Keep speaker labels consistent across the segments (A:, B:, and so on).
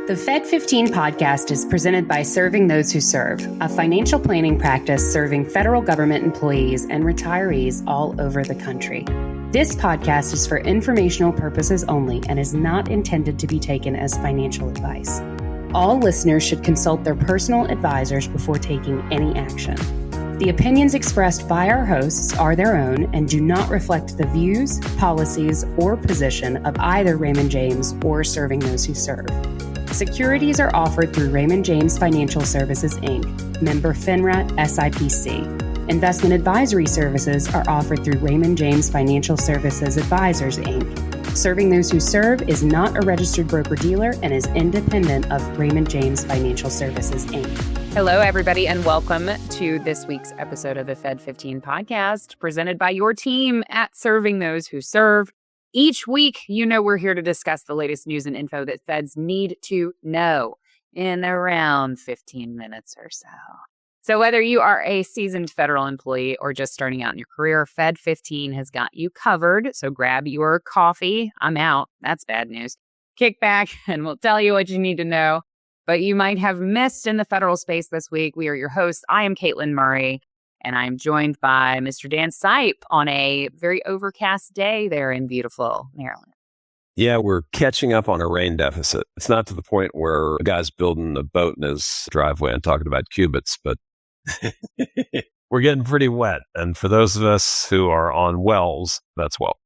A: The Fed15 podcast is presented by Serving Those Who Serve, a financial planning practice serving federal government employees and retirees all over the country. This podcast is for informational purposes only and is not intended to be taken as financial advice. All listeners should consult their personal advisors before taking any action. The opinions expressed by our hosts are their own and do not reflect the views, policies, or position of either Raymond James or Serving Those Who Serve. Securities are offered through Raymond James Financial Services, Inc., member FINRA SIPC. Investment advisory services are offered through Raymond James Financial Services Advisors, Inc. Serving Those Who Serve is not a registered broker-dealer and is independent of Raymond James Financial Services, Inc.
B: Hello, everybody, and welcome to this week's episode of the Fed15 podcast, presented by your team at Serving Those Who Serve. Each week, you know we're here to discuss the latest news and info that feds need to know in around 15 minutes or so. So whether you are a seasoned federal employee or just starting out in your career, Fed15 has got you covered. So grab your coffee. I'm out. That's bad news. Kick back and we'll tell you what you need to know. But you might have missed in the federal space this week. We are your hosts. I am Katelyn Murray, and I'm joined by Mr. Dan Sipe on a very overcast day there in beautiful Maryland.
C: Yeah, we're catching up on a rain deficit. It's not to the point where a guy's building a boat in his driveway and talking about cubits, but we're getting pretty wet. And for those of us who are on wells, that's well.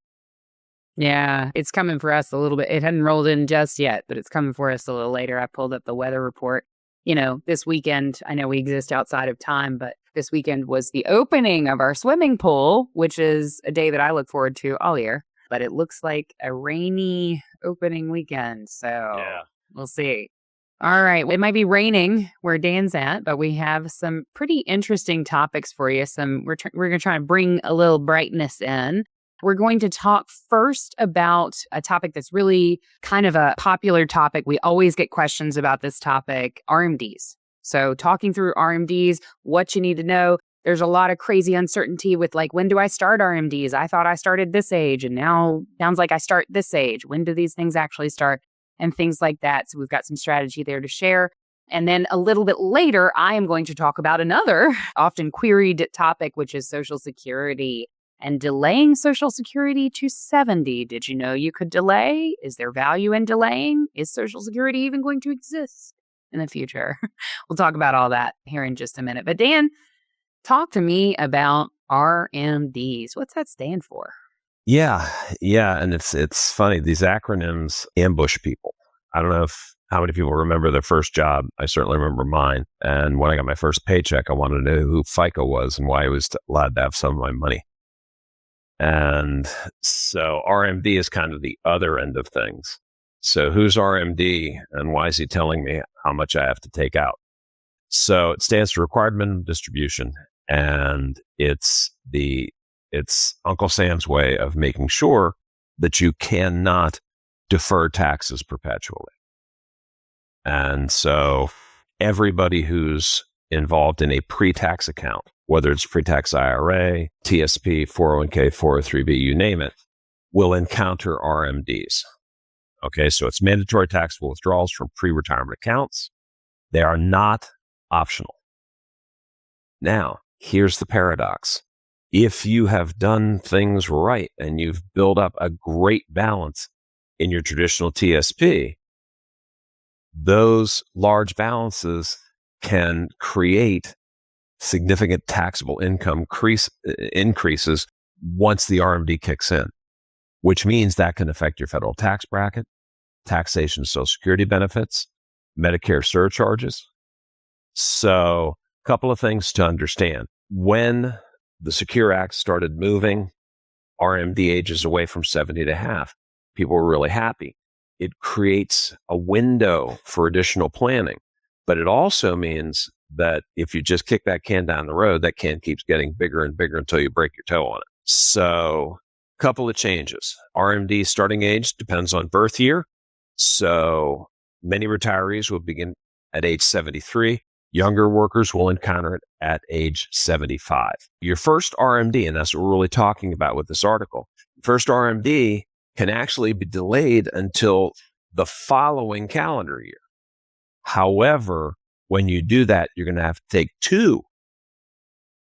B: Yeah, it's coming for us a little bit. It hadn't rolled in just yet, but it's coming for us a little later. I pulled up the weather report. You know, this weekend, I know we exist outside of time, but this weekend was the opening of our swimming pool, which is a day that I look forward to all year. But it looks like a rainy opening weekend. So We'll see. All right. It might be raining where Dan's at, but we have some pretty interesting topics for you. We're going to try and bring a little brightness in. We're going to talk first about a topic that's really kind of a popular topic. We always get questions about this topic, RMDs. So talking through RMDs, what you need to know. There's a lot of crazy uncertainty with like, when do I start RMDs? I thought I started this age and now sounds like I start this age. When do these things actually start? And things like that. So we've got some strategy there to share. And then a little bit later, I am going to talk about another often queried topic, which is Social Security. And delaying Social Security to 70. Did you know you could delay? Is there value in delaying? Is Social Security even going to exist in the future? We'll talk about all that here in just a minute. But Dan, talk to me about RMDs. What's that stand for?
C: Yeah. And it's funny. These acronyms ambush people. I don't know how many people remember their first job. I certainly remember mine. And when I got my first paycheck, I wanted to know who FICA was and why I was allowed to have some of my money. And so RMD is kind of the other end of things. So who's RMD and why is he telling me how much I have to take out? So it stands for Required Minimum Distribution. And it's Uncle Sam's way of making sure that you cannot defer taxes perpetually. And so everybody who's involved in a pre-tax account, whether it's pre-tax IRA, TSP, 401k, 403b, you name it, will encounter RMDs. Okay, so it's mandatory taxable withdrawals from pre-retirement accounts. They are not optional. Now, here's the paradox. If you have done things right and you've built up a great balance in your traditional TSP, those large balances can create significant taxable income increases once the RMD kicks in, which means that can affect your federal tax bracket, taxation of Social Security benefits, Medicare surcharges. So a couple of things to understand. When the Secure Act started moving RMD ages away from 70 to half, people were really happy. It creates a window for additional planning, but it also means that if you just kick that can down the road, that can keeps getting bigger and bigger until you break your toe on it. So a couple of changes. RMD starting age depends on birth year. So many retirees will begin at age 73. Younger workers will encounter it at age 75. Your first RMD, and that's what we're really talking about with this article, first RMD can actually be delayed until the following calendar year. However, when you do that, you're going to have to take 2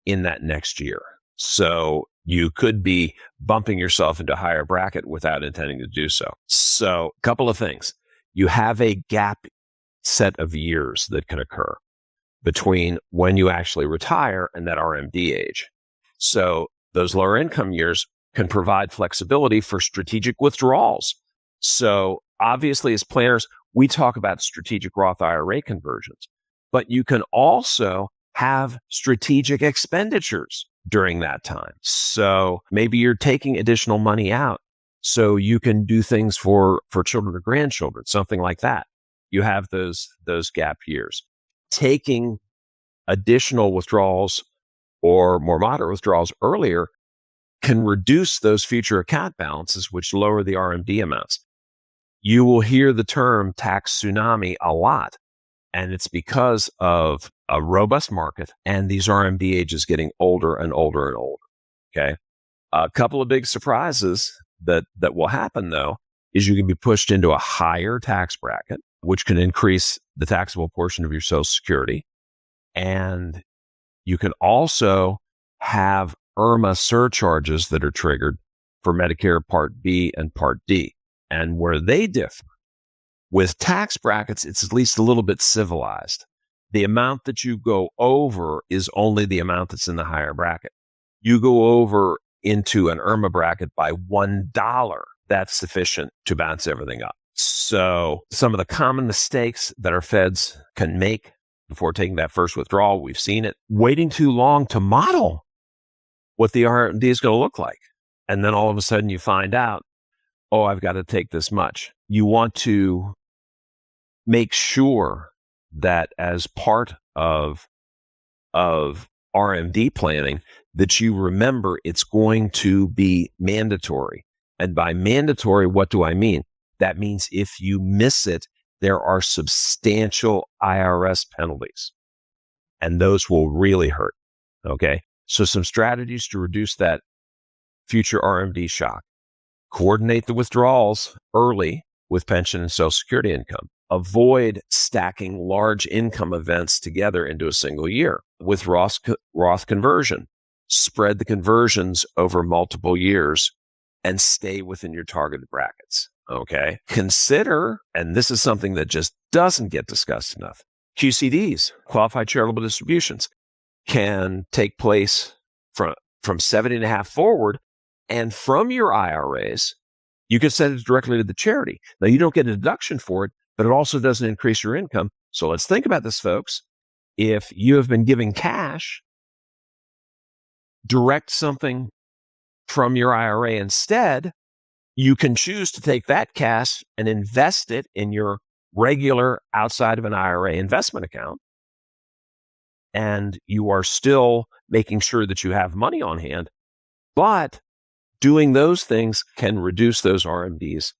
C: in that next year. So you could be bumping yourself into a higher bracket without intending to do so. So a couple of things. You have a gap set of years that can occur between when you actually retire and that RMD age. So those lower income years can provide flexibility for strategic withdrawals. So obviously, as planners, we talk about strategic Roth IRA conversions, but you can also have strategic expenditures during that time. So maybe you're taking additional money out so you can do things for children or grandchildren, something like that. You have those gap years. Taking additional withdrawals or more moderate withdrawals earlier can reduce those future account balances, which lower the RMD amounts. You will hear the term tax tsunami a lot, and it's because of a robust market and these RMD ages getting older and older and older. Okay. A couple of big surprises that will happen, though, is you can be pushed into a higher tax bracket, which can increase the taxable portion of your Social Security. And you can also have IRMAA surcharges that are triggered for Medicare Part B and Part D. And where they differ with tax brackets, it's at least a little bit civilized. The amount that you go over is only the amount that's in the higher bracket. You go over into an IRMAA bracket by $1, that's sufficient to bounce everything up. So some of the common mistakes that our feds can make before taking that first withdrawal, we've seen it, waiting too long to model what the RMD is going to look like. And then all of a sudden you find out, oh, I've got to take this much. You want to make sure that as part of RMD planning, that you remember it's going to be mandatory. And by mandatory, what do I mean? That means if you miss it, there are substantial IRS penalties, and those will really hurt. Okay. So some strategies to reduce that future RMD shock. Coordinate the withdrawals early with pension and Social Security income. Avoid stacking large income events together into a single year. With Roth conversion, spread the conversions over multiple years and stay within your targeted brackets. Okay. Consider, and this is something that just doesn't get discussed enough, QCDs, Qualified Charitable Distributions, can take place from 70.5 forward. And from your IRAs, you can send it directly to the charity. Now, you don't get a deduction for it, but it also doesn't increase your income. So let's think about this, folks. If you have been giving cash, direct something from your IRA instead. You can choose to take that cash and invest it in your regular outside of an IRA investment account. And you are still making sure that you have money on hand, but doing those things can reduce those RMDs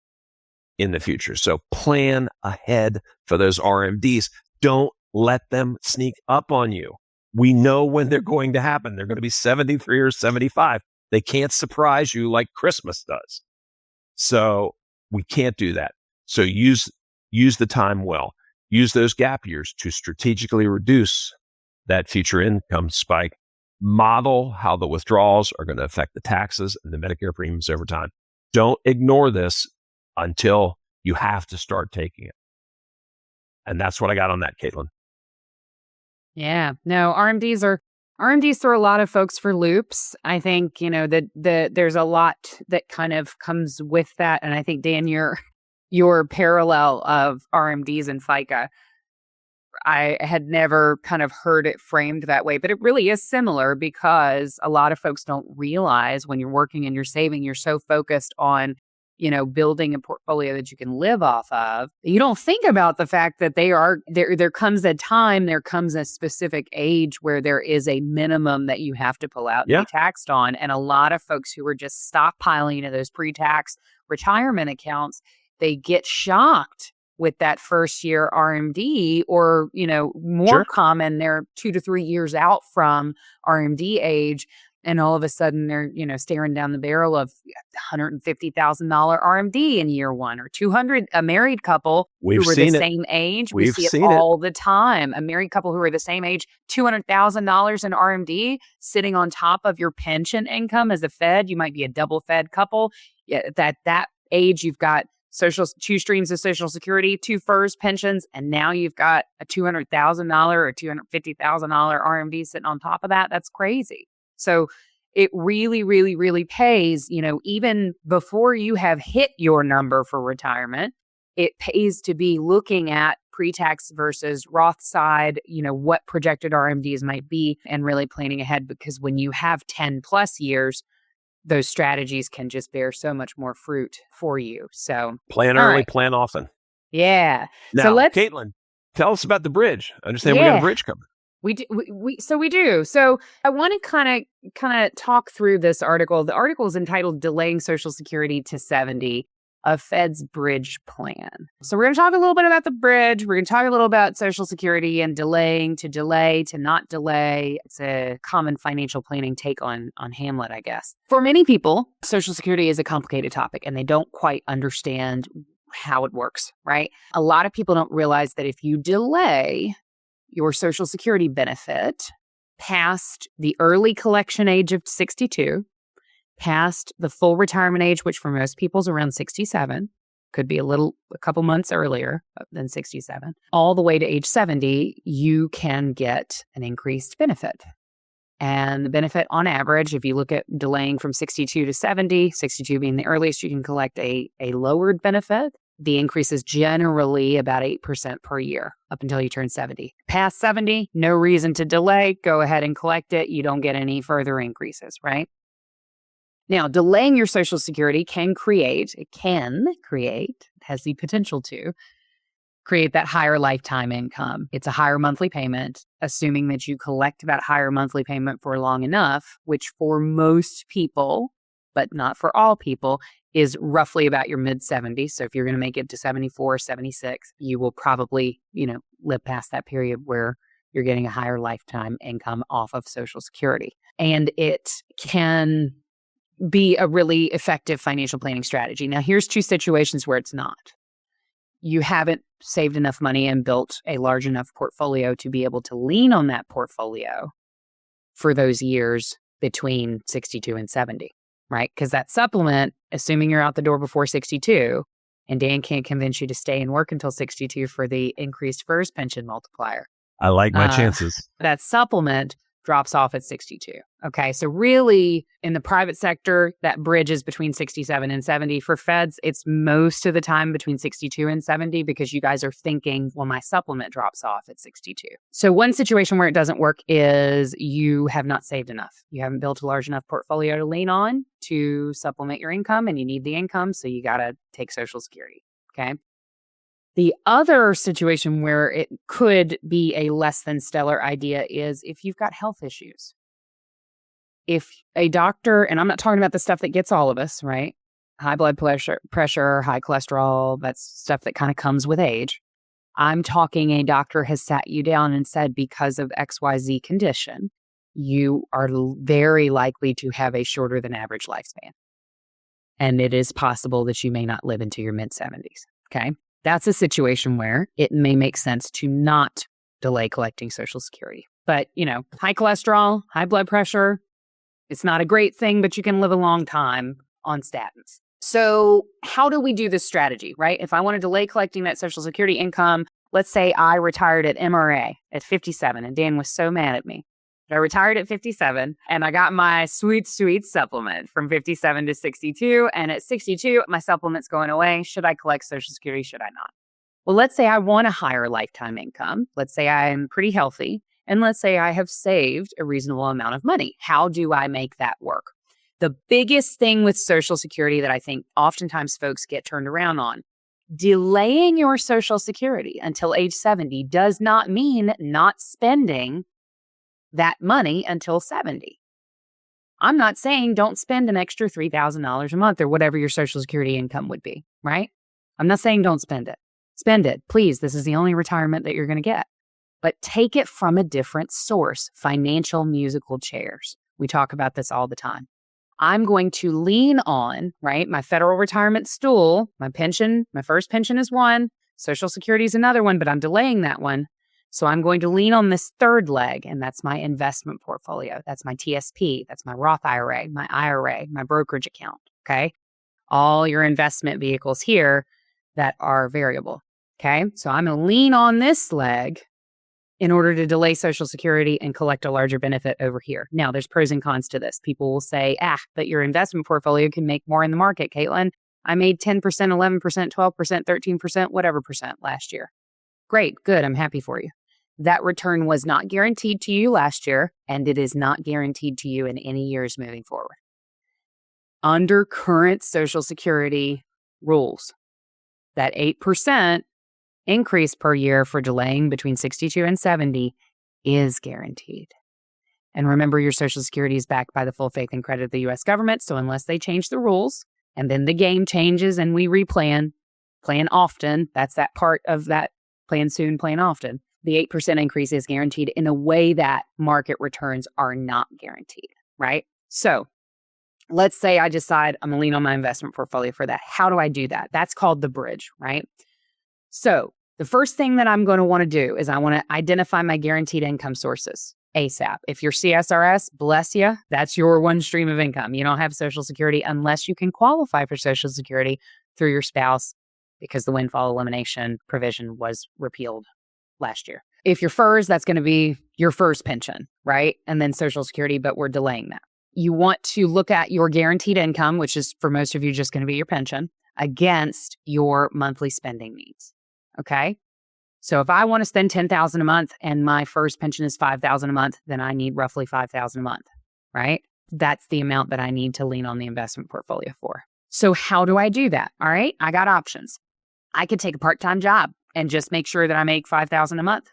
C: in the future. So plan ahead for those RMDs. Don't let them sneak up on you. We know when they're going to happen. They're going to be 73 or 75. They can't surprise you like Christmas does. So we can't do that. So use the time well. Use those gap years to strategically reduce that future income spike. Model how the withdrawals are going to affect the taxes and the Medicare premiums over time. Don't ignore this until you have to start taking it. And that's what I got on that, Katelyn.
B: Yeah, no, RMDs throw a lot of folks for loops. I think, that there's a lot that kind of comes with that. And I think, Dan, your parallel of RMDs and FICA, I had never kind of heard it framed that way, but it really is similar because a lot of folks don't realize when you're working and you're saving, you're so focused on, building a portfolio that you can live off of. You don't think about the fact that there comes a time, there comes a specific age where there is a minimum that you have to pull out and be taxed on. And a lot of folks who are just stockpiling into those pre-tax retirement accounts, they get shocked with that first year RMD or, more common, they're 2 to 3 years out from RMD age. And all of a sudden they're, staring down the barrel of $150,000 RMD in year one, or 200, a married couple who were the same age. We see it all the time. A married couple who are the same age, $200,000 in RMD sitting on top of your pension income as a Fed. You might be a double Fed couple. Yeah, that age, you've got two streams of Social Security, 2 FERS pensions, and now you've got a $200,000 or $250,000 RMD sitting on top of that. That's crazy. So it really, really, really pays, even before you have hit your number for retirement, it pays to be looking at pre-tax versus Roth side, what projected RMDs might be, and really planning ahead, because when you have 10 plus years, those strategies can just bear so much more fruit for you. So
C: plan early, plan often.
B: Yeah.
C: Now, Katelyn, tell us about the bridge. I understand we got a bridge coming.
B: We do. So I want to kind of talk through this article. The article is entitled "Delaying Social Security to 70: A Fed's Bridge Plan." So we're going to talk a little bit about the bridge. We're going to talk a little about Social Security and delaying, to delay, to not delay. It's a common financial planning take on Hamlet, I guess. For many people, Social Security is a complicated topic and they don't quite understand how it works, right? A lot of people don't realize that if you delay your Social Security benefit past the early collection age of 62, past the full retirement age, which for most people is around 67, could be a couple months earlier than 67, all the way to age 70, you can get an increased benefit. And the benefit on average, if you look at delaying from 62 to 70, 62 being the earliest, you can collect a lowered benefit. The increase is generally about 8% per year up until you turn 70. Past 70, no reason to delay. Go ahead and collect it. You don't get any further increases, right? Now, delaying your Social Security has the potential to create that higher lifetime income. It's a higher monthly payment, assuming that you collect that higher monthly payment for long enough, which for most people, but not for all people, is roughly about your mid-70s. So if you're going to make it to 74, 76, you will probably, live past that period where you're getting a higher lifetime income off of Social Security. And it can be a really effective financial planning strategy. Now, here's 2 situations where it's not. You haven't saved enough money and built a large enough portfolio to be able to lean on that portfolio for those years between 62 and 70, right? Because that supplement, assuming you're out the door before 62, and Dan can't convince you to stay and work until 62 for the increased FERS pension multiplier.
C: I like my chances.
B: That supplement drops off at 62. Okay. So really in the private sector, that bridge is between 67 and 70. For Feds, it's most of the time between 62 and 70 because you guys are thinking, well, my supplement drops off at 62. So one situation where it doesn't work is you have not saved enough. You haven't built a large enough portfolio to lean on to supplement your income, and you need the income. So you got to take Social Security. Okay. The other situation where it could be a less than stellar idea is if you've got health issues. If a doctor, and I'm not talking about the stuff that gets all of us, right? High blood pressure, high cholesterol, that's stuff that kind of comes with age. I'm talking a doctor has sat you down and said, because of XYZ condition, you are very likely to have a shorter than average lifespan. And it is possible that you may not live into your mid-70s, okay? That's a situation where it may make sense to not delay collecting Social Security. But, high cholesterol, high blood pressure, it's not a great thing, but you can live a long time on statins. So how do we do this strategy, right? If I want to delay collecting that Social Security income, let's say I retired at MRA at 57, and Dan was so mad at me. I retired at 57 and I got my sweet supplement from 57 to 62. And at 62, my supplement's going away. Should I collect Social Security? Should I not? Well, let's say I want a higher lifetime income. Let's say I'm pretty healthy. And let's say I have saved a reasonable amount of money. How do I make that work? The biggest thing with Social Security that I think oftentimes folks get turned around on, delaying your Social Security until age 70 does not mean not spending that money until 70. I'm not saying don't spend an extra $3,000 a month or whatever your Social Security income would be, right? I'm not saying don't spend it. Spend it, please. This is the only retirement that you're going to get. But take it from a different source, financial musical chairs. We talk about this all the time. I'm going to lean on, right, my federal retirement stool, my pension, my first pension is one, Social Security is another one, but I'm delaying that one. So I'm going to lean on this third leg, and that's my investment portfolio. That's my TSP. That's my Roth IRA, my brokerage account, okay? All your investment vehicles here that are variable, okay? So I'm going to lean on this leg in order to delay Social Security and collect a larger benefit over here. Now, there's pros and cons to this. People will say, but your investment portfolio can make more in the market, Katelyn. I made 10%, 11%, 12%, 13%, whatever percent last year. Great, good, I'm happy for you. That return was not guaranteed to you last year, and it is not guaranteed to you in any years moving forward. Under current Social Security rules, that 8% increase per year for delaying between 62 and 70 is guaranteed. And remember, your Social Security is backed by the full faith and credit of the U.S. government, so unless they change the rules, and then the game changes and we replan, plan often, that's that part of that plan soon, plan often. The 8% increase is guaranteed in a way that market returns are not guaranteed, right? So let's say I decide I'm going to lean on my investment portfolio for that. How do I do that? That's called the bridge, right? So the first thing that I'm going to want to do is I want to identify my guaranteed income sources ASAP. If you're CSRS, bless you, that's your one stream of income. You don't have Social Security unless you can qualify for Social Security through your spouse because the windfall elimination provision was repealed last year. If you're FERS, that's going to be your first pension, right? And then Social Security, but we're delaying that. You want to look at your guaranteed income, which is for most of you just going to be your pension, against your monthly spending needs, okay? So if I want to spend $10,000 a month and my first pension is $5,000 a month, then I need roughly $5,000 a month, right? That's the amount that I need to lean on the investment portfolio for. So how do I do that? All right, I got options. I could take a part-time job and just make sure that I make $5,000 a month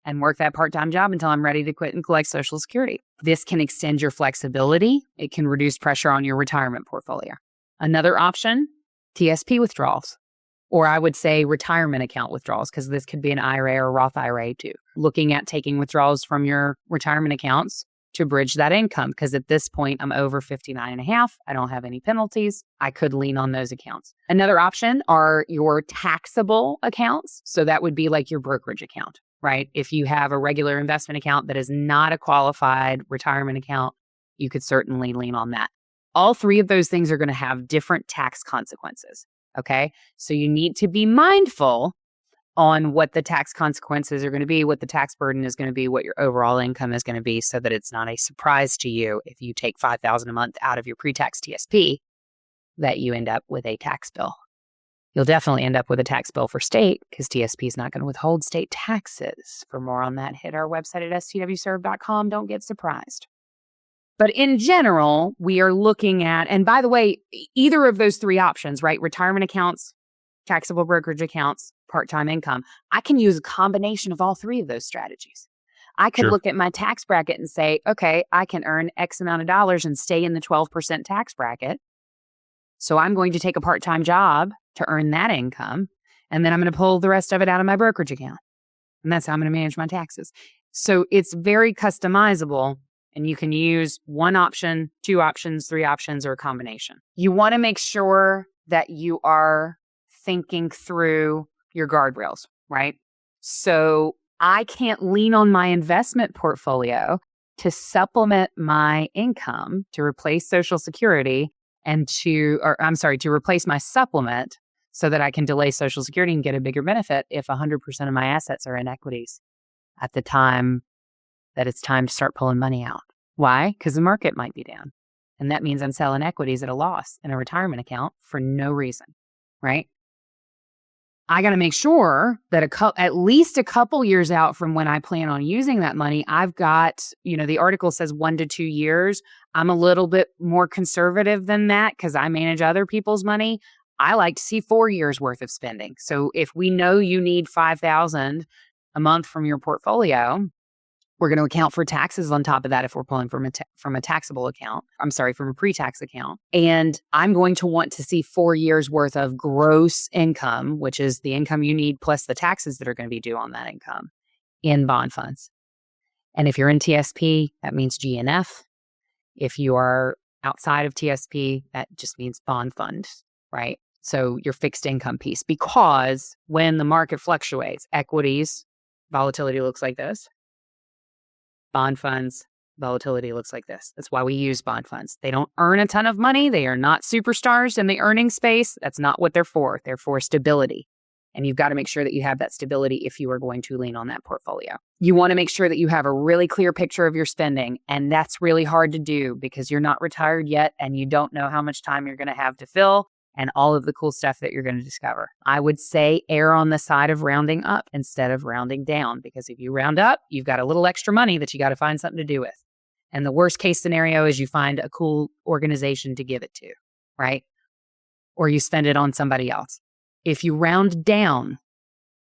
B: and work that part-time job until I'm ready to quit and collect Social Security. This can extend your flexibility. It can reduce pressure on your retirement portfolio. Another option, TSP withdrawals, or I would say retirement account withdrawals, because this could be an IRA or Roth IRA too. Looking at taking withdrawals from your retirement accounts to bridge that income, because at this point I'm over 59 and a half. I don't have any penalties. I could lean on those accounts. Another option are your taxable accounts. So that would be like your brokerage account, right? If you have a regular investment account that is not a qualified retirement account, you could certainly lean on that. All three of those things are going to have different tax consequences, okay? So you need to be mindful on what the tax consequences are going to be, what the tax burden is going to be, what your overall income is going to be, so that it's not a surprise to you if you take $5,000 a month out of your pre-tax TSP that you end up with a tax bill. You'll definitely end up with a tax bill for state because TSP is not going to withhold state taxes. For more on that, hit our website at stwserve.com. Don't get surprised. But in general, we are looking at, and by the way, either of those three options, right? Retirement accounts, taxable brokerage accounts, part-time income. I can use a combination of all three of those strategies. I could look at my tax bracket and say, okay, I can earn X amount of dollars and stay in the 12% tax bracket. So I'm going to take a part-time job to earn that income. And then I'm going to pull the rest of it out of my brokerage account. And that's how I'm going to manage my taxes. So it's very customizable. And you can use one option, two options, three options, or a combination. You want to make sure that you are thinking through your guardrails, right? So I can't lean on my investment portfolio to supplement my income to replace Social Security to replace my supplement so that I can delay Social Security and get a bigger benefit if 100% of my assets are in equities at the time that it's time to start pulling money out. Why? Because the market might be down. And that means I'm selling equities at a loss in a retirement account for no reason, right? I got to make sure that at least a couple years out from when I plan on using that money, I've got, the article says 1 to 2 years. I'm a little bit more conservative than that because I manage other people's money. I like to see 4 years worth of spending. So if we know you need $5,000 a month from your portfolio, we're going to account for taxes on top of that if we're pulling from a taxable account. From a pre-tax account. And I'm going to want to see 4 years worth of gross income, which is the income you need plus the taxes that are going to be due on that income in bond funds. And if you're in TSP, that means GNF. If you are outside of TSP, that just means bond fund, right? So your fixed income piece, because when the market fluctuates, equities, volatility looks like this. Bond funds, volatility looks like this. That's why we use bond funds. They don't earn a ton of money. They are not superstars in the earning space. That's not what they're for. They're for stability. And you've got to make sure that you have that stability if you are going to lean on that portfolio. You want to make sure that you have a really clear picture of your spending. And that's really hard to do because you're not retired yet and you don't know how much time you're going to have to fill and all of the cool stuff that you're going to discover. I would say err on the side of rounding up instead of rounding down, because if you round up, you've got a little extra money that you got to find something to do with. And the worst case scenario is you find a cool organization to give it to, right? Or you spend it on somebody else. If you round down,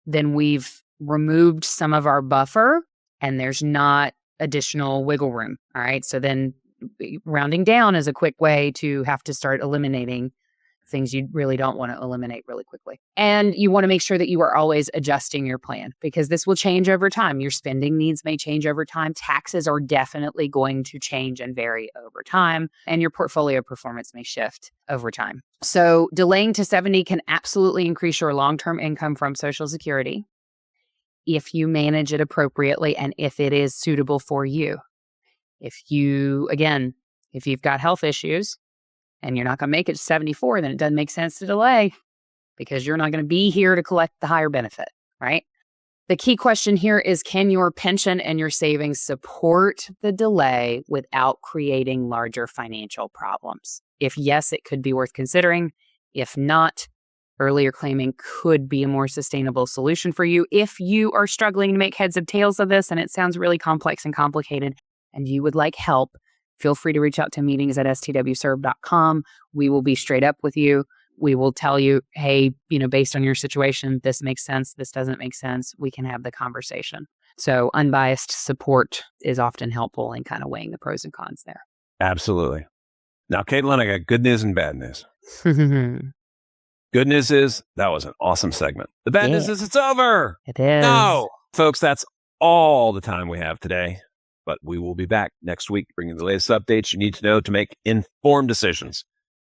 B: then we've removed some of our buffer and there's not additional wiggle room. All right. So then rounding down is a quick way to have to start eliminating things you really don't want to eliminate really quickly. And you want to make sure that you are always adjusting your plan because this will change over time. Your spending needs may change over time. Taxes are definitely going to change and vary over time. And your portfolio performance may shift over time. So delaying to 70 can absolutely increase your long-term income from Social Security if you manage it appropriately and if it is suitable for you. If you've got health issues, and you're not going to make it to 74, then it doesn't make sense to delay because you're not going to be here to collect the higher benefit, right? The key question here is, can your pension and your savings support the delay without creating larger financial problems? If yes, it could be worth considering. If not, earlier claiming could be a more sustainable solution for you. If you are struggling to make heads or tails of this and it sounds really complex and complicated and you would like help, feel free to reach out to meetings@stwserve.com. We will be straight up with you. We will tell you, hey, based on your situation, this makes sense. This doesn't make sense. We can have the conversation. So unbiased support is often helpful in kind of weighing the pros and cons there.
C: Absolutely. Now, Katelyn, I got good news and bad news. Good news is that was an awesome segment. The bad news is it's over.
B: It is.
C: No, folks, that's all the time we have today. But we will be back next week bringing the latest updates you need to know to make informed decisions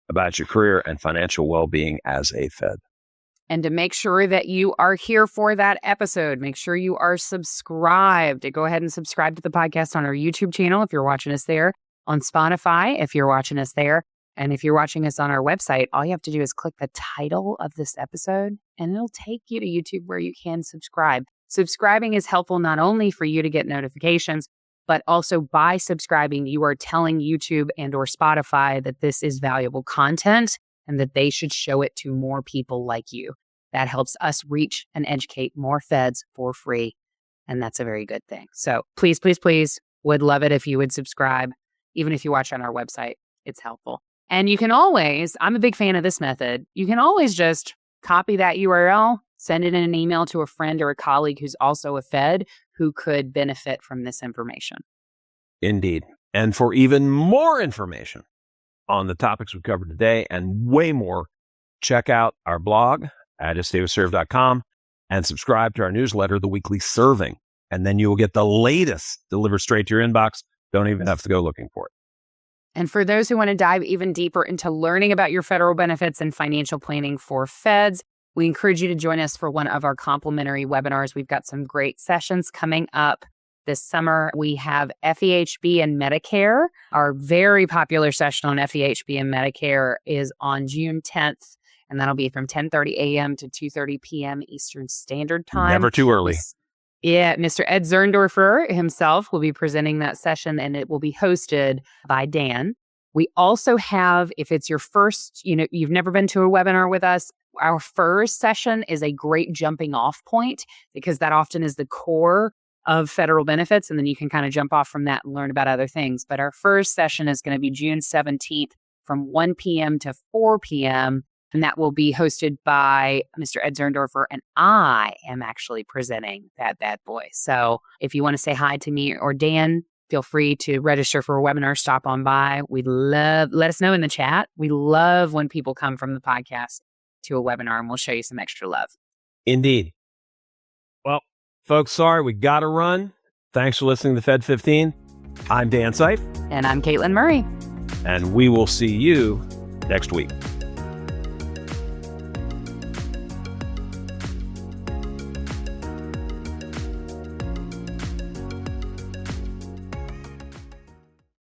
C: about your career and financial well-being as a Fed.
B: And to make sure that you are here for that episode, make sure you are subscribed. Go ahead and subscribe to the podcast on our YouTube channel if you're watching us there, on Spotify if you're watching us there, and if you're watching us on our website, all you have to do is click the title of this episode, and it'll take you to YouTube where you can subscribe. Subscribing is helpful not only for you to get notifications, but also by subscribing, you are telling YouTube and or Spotify that this is valuable content and that they should show it to more people like you. That helps us reach and educate more Feds for free. And that's a very good thing. So please, please, please, would love it if you would subscribe. Even if you watch on our website, it's helpful. And you can always, I'm a big fan of this method, you can always just copy that URL, send it in an email to a friend or a colleague who's also a Fed who could benefit from this information.
C: Indeed. And for even more information on the topics we covered today and way more, check out our blog at STWServe.com and subscribe to our newsletter, The Weekly Serving. And then you will get the latest delivered straight to your inbox. Don't even have to go looking for it.
B: And for those who want to dive even deeper into learning about your federal benefits and financial planning for Feds, we encourage you to join us for one of our complimentary webinars. We've got some great sessions coming up this summer. We have FEHB and Medicare. Our very popular session on FEHB and Medicare is on June 10th, and that'll be from 10:30 a.m. to 2:30 p.m. Eastern Standard Time.
C: Never too early.
B: Yeah, Mr. Ed Zerndorfer himself will be presenting that session, and it will be hosted by Dan. We also have, if it's your first, you've never been to a webinar with us, our FERS session is a great jumping off point because that often is the core of federal benefits. And then you can kind of jump off from that and learn about other things. But our FERS session is going to be June 17th from 1 p.m. to 4 p.m. And that will be hosted by Mr. Ed Zerndorfer. And I am actually presenting that bad boy. So if you want to say hi to me or Dan, feel free to register for a webinar, stop on by. Let us know in the chat. We love when people come from the podcast to a webinar and we'll show you some extra love.
C: Indeed. Well, folks, sorry, we got to run. Thanks for listening to Fed15. I'm Dan Seif.
B: And I'm Katelyn Murray.
C: And we will see you next week.